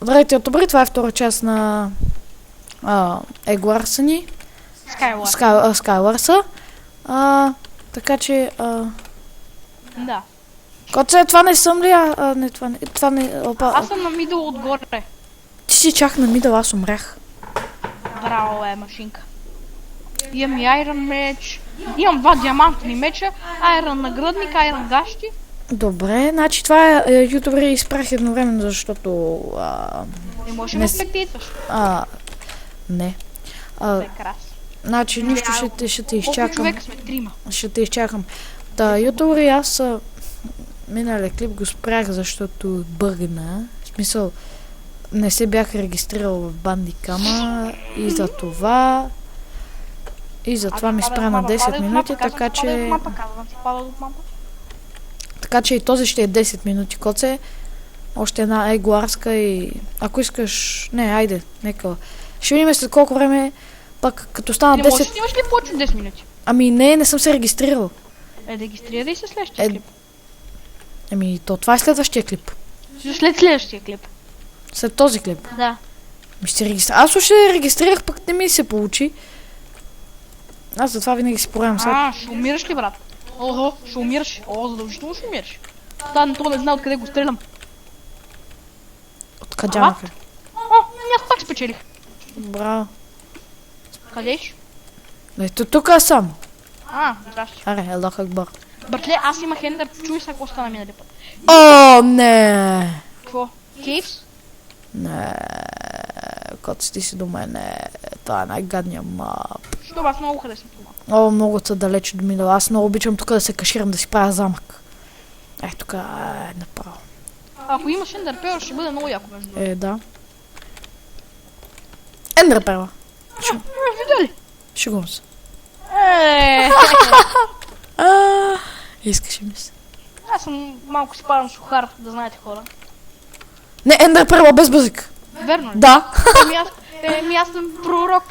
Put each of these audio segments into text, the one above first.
Здравейте, добре, това е втора част на Егуарсъни. Скайлърса. Така че... Да. Коце, това не съм ли? Не, това не... Опа. Аз съм на мидъл отгоре. Ти си чак на мидъл, аз умрях. Браво, машинка. Имам и айрон меч. Имам два диамантни меча. Айрон нагръдник, айрон гащи. Добре, значи това е ютубър и изпрах едновременно, защото... Не можеш да ме спектейтваш. Не. Прекрасно. Значи нищо ще те изчакам. Колко човека сме? Трима. Ще те изчакам. Та, ютубър и аз миналия клип го спрях, защото бъргна. В смисъл, не се бях регистрирал в Бандикама и за това... И затова ми спря на 10 минути, така че... Така че и този ще е 10 минути, коце. Още една егуарска и... Ако искаш... Не, айде, нека... Ще видим след колко време, пак като стана 10... Не можеш, имаш ли повече от 10 минути? Ами не съм се регистрирал. Регистрирай се следващия клип. Ами това е следващия клип. След следващия клип. След този клип. Да. Аз още регистрирах, пък не ми се получи. Аз затова винаги си проявам сега. Ще умираш ли, брат? Ого, ще умираш. Задължително ще умираш. Да, то не знае откъде го стрелям. От каджанака. Аз пак спечелих. Браво. Къде си? Ето тук съм. Здрасти. Аре, Аллах Акбар. Братле, аз имах ендър, чуй сега какво стана минали път. О, не! Какво? Кейвс? Не, кот ти си до мене. Това е най-гадния мап. Що, аз много харесвам това. О, много са далече до минало. Аз много обичам тук да се каширам, да си правя замък. Тук направо. Ако имаш ендър перл, ще бъде много яко между другото. Да. Ендър перла. Видя ли? Шегувам се. Искаш ми се. Аз съм малко си падам сухар, да знаете хора. Не, ендър перла без базик. Верно ли? Да. Аз съм пророк.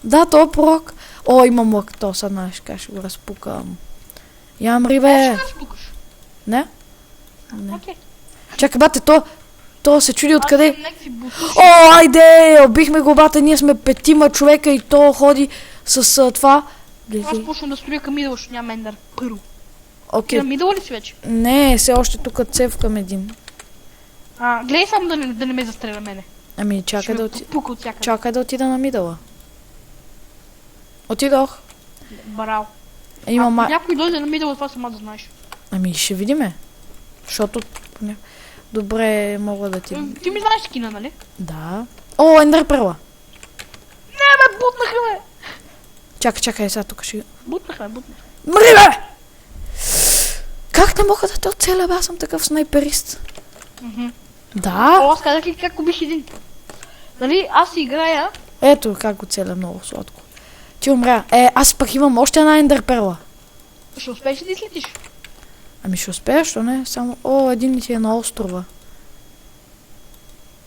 Да, то е пророк. О, имам лък, то сега знаеш как ще го разпукам. Ям рибе. Ще разпукаш? Не? Окей. Чакай, бате, то се чуди откъде. Аз съм някакви бутуши. О, айде, убихме го, бате, ние сме 5 човека и то ходи с това. Аз почвам да строя към идъл, защото няма ендър перл. Окей. Ти намидъл ли си вече? Не, все още тук цевкам един. Гледай само да не ме застреля мене. Ами, чакай да отида на мидъла. Отидох. Барал. Има някой дойде на мидъл, това сама да знаеш. Ами, ще видиме. Защото... Добре, мога да ти... Ти ми знаеш скина, нали? Да. О, ендър перла. Не, бе, бутнаха ме! Чакай, сега тук ще... Бутнаха. Мри, бе! Как не мога да те оцеля, бе? Аз съм такъв снайперист. Да. О, аз казах ли как убих един? Нали, аз си играя... Ето как го целя, много сладко. Ти умря. Аз пък имам още една ендър перла. Ще успееш ли да излетиш? Ами ще успееш, що не? Само... О, един ти е на острова.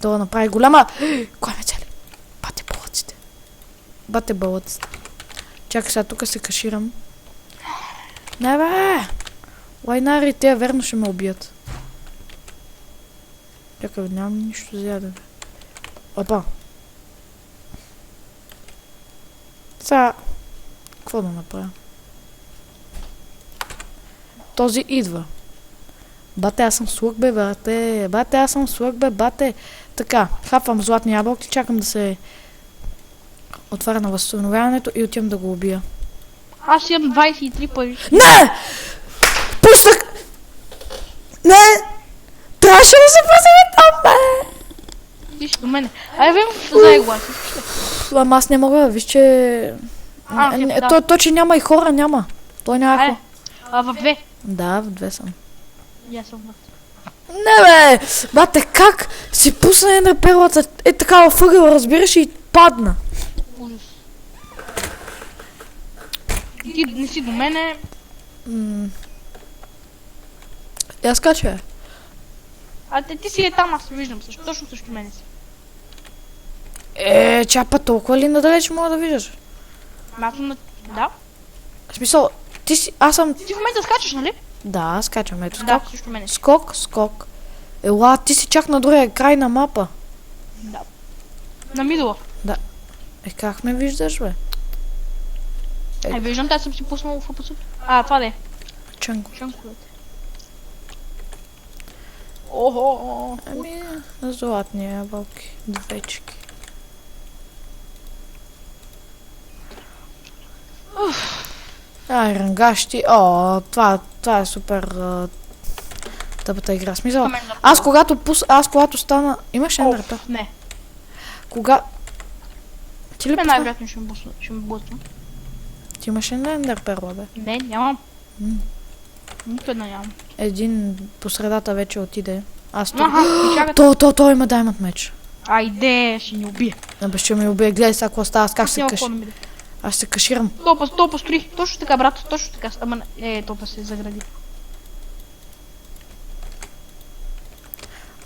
Да направи голяма... Кой ме цели? Бате бълъците. Чакай сега, тук се каширам. Не, бе! Лайнари, те верно ще ме убият. Чакай, нямам нищо за ядене. Опа. Сега... Какво да направя? Този идва. Бате, аз съм слуг, бе, бате. Бате, аз съм слуг, бе, бате. Така, хапвам златни ябълки, чакам да се отваря на възстановяването и отивам да го убия. Аз имам 23 пари. Не! Пуснах! Не! Трябваше да се пусне там, бе! Виж до мене. Вим за егла. Ама аз не мога, виж, че... То, че няма и хора, няма. Той няма в 2. Да, в 2 съм. Я съм в. Не, бе! Бате, как си пусна на перлата така във ъгъла, разбираш, и падна. Ужас. Ти не си до мене. Я скача, ти си там, аз виждам, точно срещу мене си. Чапа, толкова ли надалеч мога да виждаш? Да. В смисъл, аз съм... Ти в момента скачаш, нали? Да, скачам, ето скок. Да, срещу мене. Скок. Ела, ти си чак на другия край на мапа. Да. На мидла. Как ме виждаш, бе? Виждам, те съм си пуснал в опасът. Това де. Чанко. Чанковете. Охо. Златни ябълки. Двечки. Рангащи. Това е супер тъпата игра. Смисъл. Аз когато стана... Имаш ендърпер? Не. Ти ли най-вероятно ще ме блъсна. Ти имаш ендърпер, бе? Не, нямам. Нито една нямам. Един по средата вече отиде. Той има даймонд меч. Айде, ще ни убие. Ще ме убие. Гледай сега какво става. Как се каши. Аз се каширам. Топа строи. Точно така, брат. Точно така. Ама топа се загради.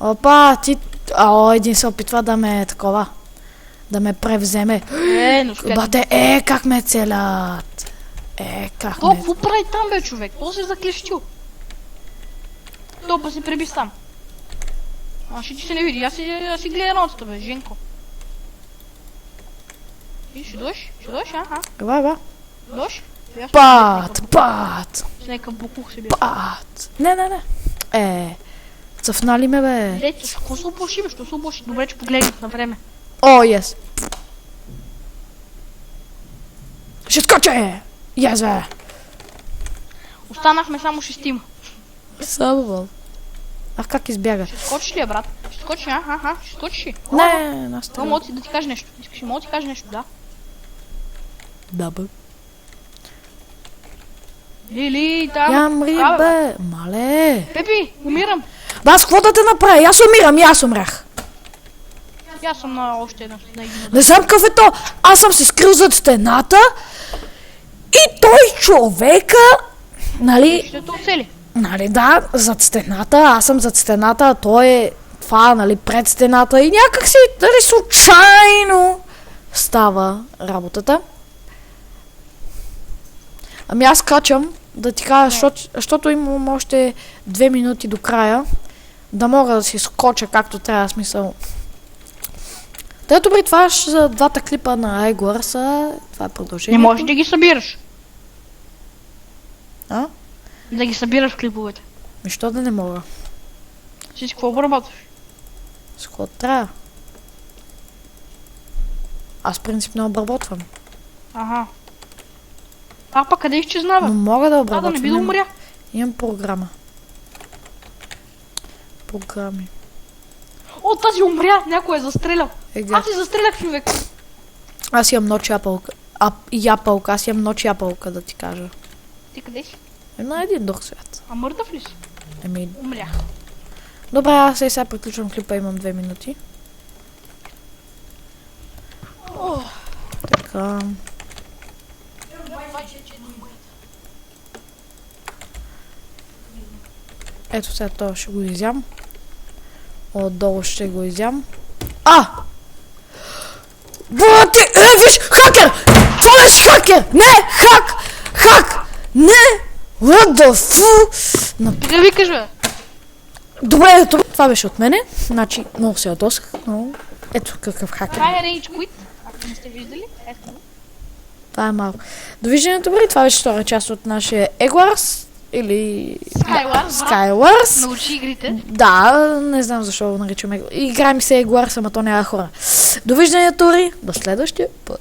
Опа, един се опитва да ме такова. Да ме превземе. Бате, как ме целят. Как ме... Какво прави там, бе, човек? То се заклещил. Топа се преби сам. Ще ти се не види. Аз си гледа ноцата, бе, Женко. Ще дойш? Ба. Дойш? Пат! С някакъв букух се бе. Пат! Не. Цъфна ли ме, бе? Дете, какво се оплаши, бе? Що се оплаши? Добре, че погледнах на време. Ес! Ще скоче! Бе! Останахме само шестима. Само. Как избяга? Ще скочиш ли, брат? Ще скочиш, ще скочиш ли? Не, настроя. Мога да ти кажа нещо. Искаш ли мога да ти кажа нещо, да? Да, бе. Лили, там. Ямри, бе. Мале. Пепи, умирам. Аз какво да те направя? Аз умирам и аз умрях. Аз съм на още една. Не знам какъв е то. Аз съм се скрил зад стената и той човека, нали... Ще те оцели. Нали, да, зад стената, аз съм зад стената, а той е това, нали, пред стената и някак си, нали, случайно става работата. Ами аз качам, да ти кажа, защото имам още 2 минути до края, да мога да си скоча както трябва, смисъл. Та добре, това са двата клипа на Егорса, това е продължението. Не можеш да ги събираш. А? Да ги събираш клиповете. Що да не мога? Си какво обработваш? С какво трябва? Аз принцип не обработвам. Пак къде изчезнава? Но мога да обработвам. Да не би да умря. Имам програма. Програми. Тази умря! Някой е застрелял. Аз си застрелях, човек. Аз имам ночи ябълка. Аз имам ночи ябълка, да ти кажа. Ти къде си? На един друг свят. А мъртъв ли си? Умрях. Добре, аз сега приключвам клипа, имам 2 минути. Така. Ето сега това ще го изям. Отдолу ще го изям. Бати, виж, хакер! Това беше хакер! Не, хак! Не! What the fuck? Ти да викаш, бе? Добре, това беше от мене. Значи, много се ядосах, но... Ето какъв хакер. Това е Rage Quit, ако не сте виждали. Ето. Това е малко. Довиждане, добре, това беше втора част от нашия Егорс. Или... Skywars. Научи игрите. Да, не знам защо го наричаме. Играем се Егорс, ама то няма хора. Довиждане, Тори. До следващия път.